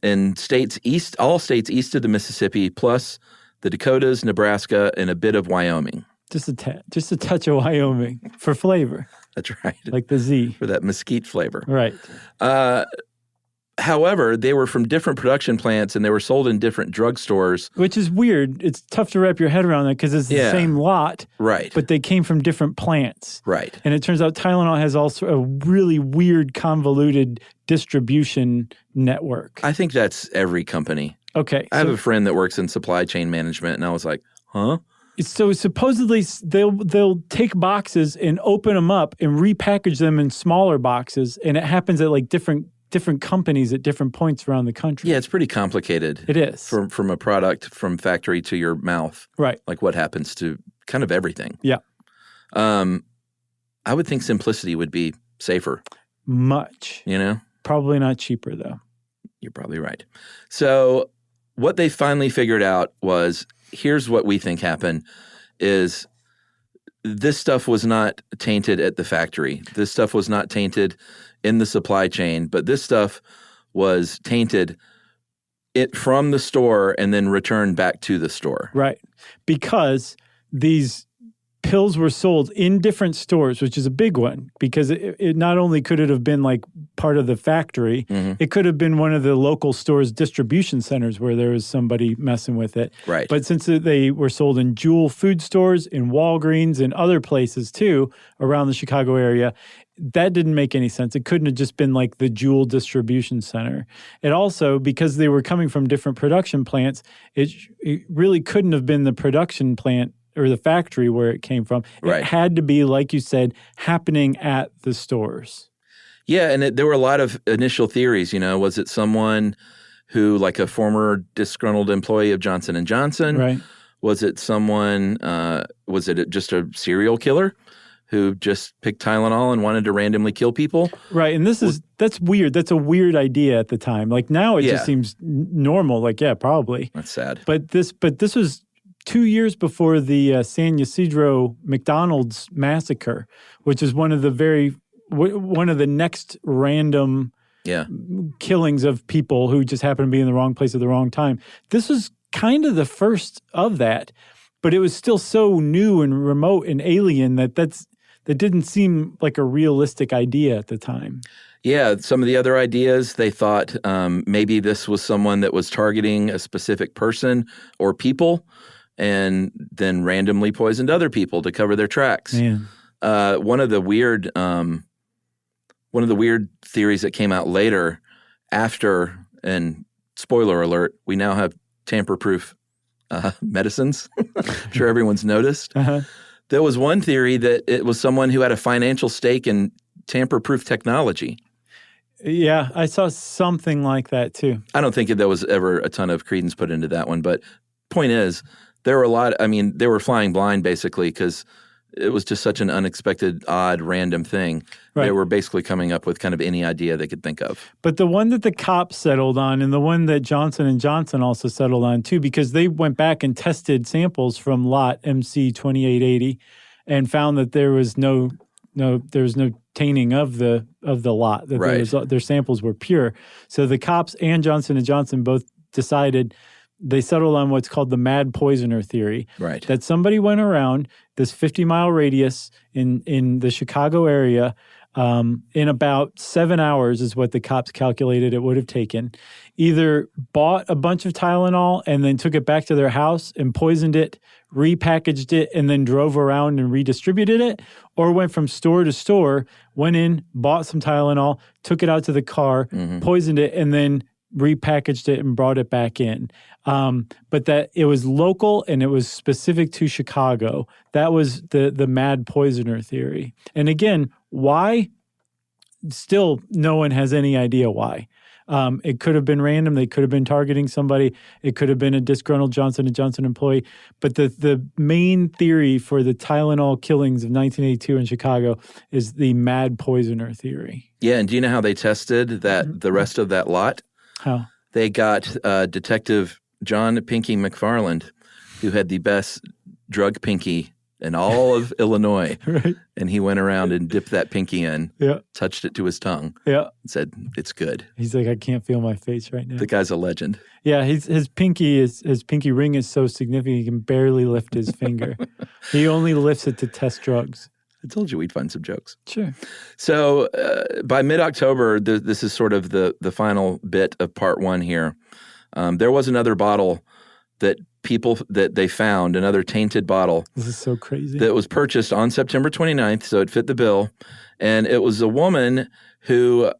In all states east of the Mississippi, plus the Dakotas, Nebraska, and a bit of Wyoming. Just a touch of Wyoming for flavor. That's right. Like the Z. For that mesquite flavor. Right. However, they were from different production plants and they were sold in different drugstores. Which is weird. It's tough to wrap your head around that because it's the same lot. Right. But they came from different plants. Right. And it turns out Tylenol has also a really weird, convoluted distribution network. I think that's every company. Okay. I have a friend that works in supply chain management and I was like, huh? So supposedly they'll take boxes and open them up and repackage them in smaller boxes. And it happens at like different companies at different points around the country. Yeah, it's pretty complicated. It is. From a product from factory to your mouth. Right. Like what happens to kind of everything. Yeah. I would think simplicity would be safer. Much. Probably not cheaper though. You're probably right. So what they finally figured out was, here's what we think happened, is this stuff was not tainted at the factory. This stuff was not tainted in the supply chain, but this stuff was tainted from the store and then returned back to the store. Right. Because these pills were sold in different stores, which is a big one, because it not only could it have been like part of the factory, it could have been one of the local stores' distribution centers where there was somebody messing with it. Right. But since they were sold in Jewel food stores, in Walgreens, and other places too around the Chicago area, that didn't make any sense. It couldn't have just been like the Jewel distribution center. It also, because they were coming from different production plants, it really couldn't have been the production plant or the factory where it came from. Right. It had to be, like you said, happening at the stores. Yeah, and there were a lot of initial theories. Was it someone who, like a former disgruntled employee of Johnson & Johnson? Right. Was it someone, was it just a serial killer who just picked Tylenol and wanted to randomly kill people? Right, and that's weird. That's a weird idea at the time. Like now it just seems normal. Like, yeah, probably. That's sad. But this was 2 years before the San Ysidro McDonald's massacre, which is one of the next random killings of people who just happened to be in the wrong place at the wrong time. This was kind of the first of that, but it was still so new and remote and alien that didn't seem like a realistic idea at the time. Yeah, some of the other ideas, they thought maybe this was someone that was targeting a specific person or people, and then randomly poisoned other people to cover their tracks. Man. One of the weird theories that came out later, after, and spoiler alert, we now have tamper-proof medicines. I'm sure everyone's noticed. There was one theory that it was someone who had a financial stake in tamper-proof technology. Yeah, I saw something like that too. I don't think there was ever a ton of credence put into that one, but point is, there were they were flying blind basically because it was just such an unexpected, odd, random thing. Right. They were basically coming up with kind of any idea they could think of. But the one that the cops settled on, and the one that Johnson & Johnson also settled on too, because they went back and tested samples from lot MC 2880 and found that there was no tainting of the lot, that their samples were pure. So the cops and Johnson & Johnson both decided. They settled on what's called the mad poisoner theory. Right. That somebody went around this 50-mile radius in the Chicago area in about 7 hours is what the cops calculated it would have taken. Either bought a bunch of Tylenol and then took it back to their house and poisoned it, repackaged it, and then drove around and redistributed it, or went from store to store, went in, bought some Tylenol, took it out to the car, poisoned it, and then repackaged it and brought it back in. But that it was local and it was specific to Chicago. That was the mad poisoner theory. And again, why? Still, no one has any idea why. It could have been random. They could have been targeting somebody. It could have been a disgruntled Johnson & Johnson employee. But the main theory for the Tylenol killings of 1982 in Chicago is the mad poisoner theory. Yeah, and do you know how they tested the rest of that lot? How? They got Detective John Pinky McFarland, who had the best drug pinky in all of Illinois. Right. And he went around and dipped that pinky in, touched it to his tongue, and said, "It's good." He's like, I can't feel my face right now. The guy's a legend. Yeah, his pinky ring is so significant he can barely lift his finger. He only lifts it to test drugs. I told you we'd find some jokes. Sure. So by mid-October, this is sort of the final bit of part one here. There was another bottle that they found, another tainted bottle. This is so crazy. That was purchased on September 29th, so it fit the bill. And it was a woman who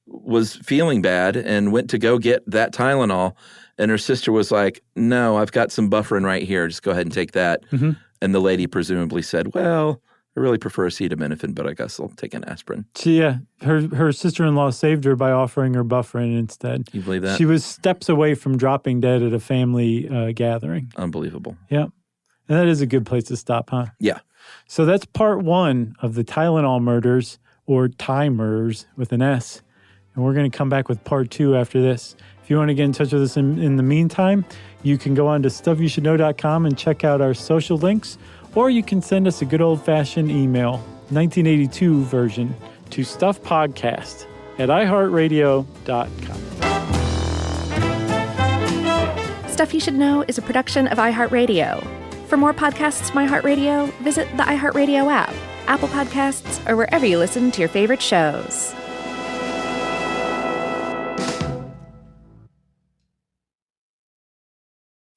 was feeling bad and went to go get that Tylenol. And her sister was like, "No, I've got some bufferin right here. Just go ahead and take that." Mm-hmm. And the lady presumably said, "Well, I really prefer acetaminophen, but I guess I'll take an aspirin." Her sister-in-law saved her by offering her bufferin instead. You believe that? She was steps away from dropping dead at a family gathering. Unbelievable. Yeah. And that is a good place to stop, huh? Yeah. So that's part one of the Tylenol murders, or Ty-murders with an S. And we're going to come back with part two after this. If you want to get in touch with us in the meantime, you can go on to stuffyoushouldknow.com and check out our social links, or you can send us a good old-fashioned email, 1982 version, to stuffpodcast@iheartradio.com. Stuff You Should Know is a production of iHeartRadio. For more podcasts from iHeartRadio, visit the iHeartRadio app, Apple Podcasts, or wherever you listen to your favorite shows.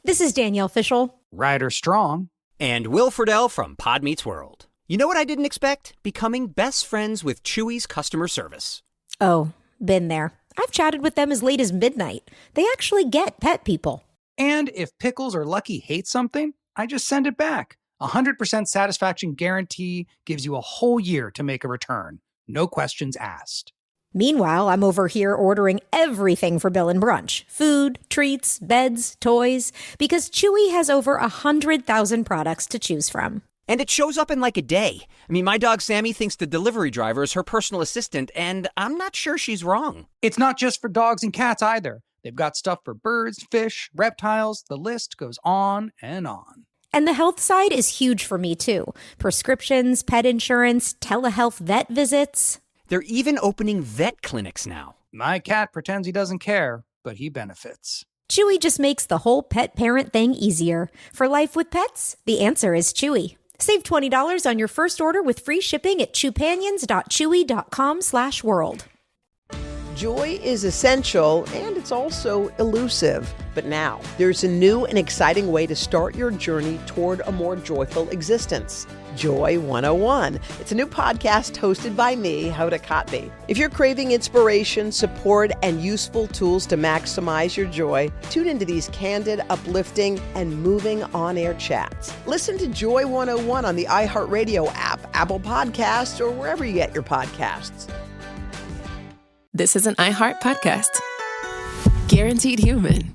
This is Danielle Fishel. Ryder Strong. And Will Friedle from Pod Meets World. You know what I didn't expect? Becoming best friends with Chewy's customer service. Oh, been there. I've chatted with them as late as midnight. They actually get pet people. And if Pickles or Lucky hate something, I just send it back. 100% satisfaction guarantee gives you a whole year to make a return. No questions asked. Meanwhile, I'm over here ordering everything for Bill and Brunch. Food, treats, beds, toys. Because Chewy has over 100,000 products to choose from. And it shows up in like a day. I mean, my dog Sammy thinks the delivery driver is her personal assistant, and I'm not sure she's wrong. It's not just for dogs and cats either. They've got stuff for birds, fish, reptiles. The list goes on and on. And the health side is huge for me, too. Prescriptions, pet insurance, telehealth vet visits. They're even opening vet clinics now. My cat pretends he doesn't care, but he benefits. Chewy just makes the whole pet parent thing easier. For life with pets, the answer is Chewy. Save $20 on your first order with free shipping at chewpanions.chewy.com/world. Joy is essential, and it's also elusive. But now, there's a new and exciting way to start your journey toward a more joyful existence. Joy 101. It's a new podcast hosted by me, Hoda Kotb. If you're craving inspiration, support, and useful tools to maximize your joy, tune into these candid, uplifting, and moving on-air chats. Listen to Joy 101 on the iHeartRadio app, Apple Podcasts, or wherever you get your podcasts. This is an iHeart podcast. Guaranteed human.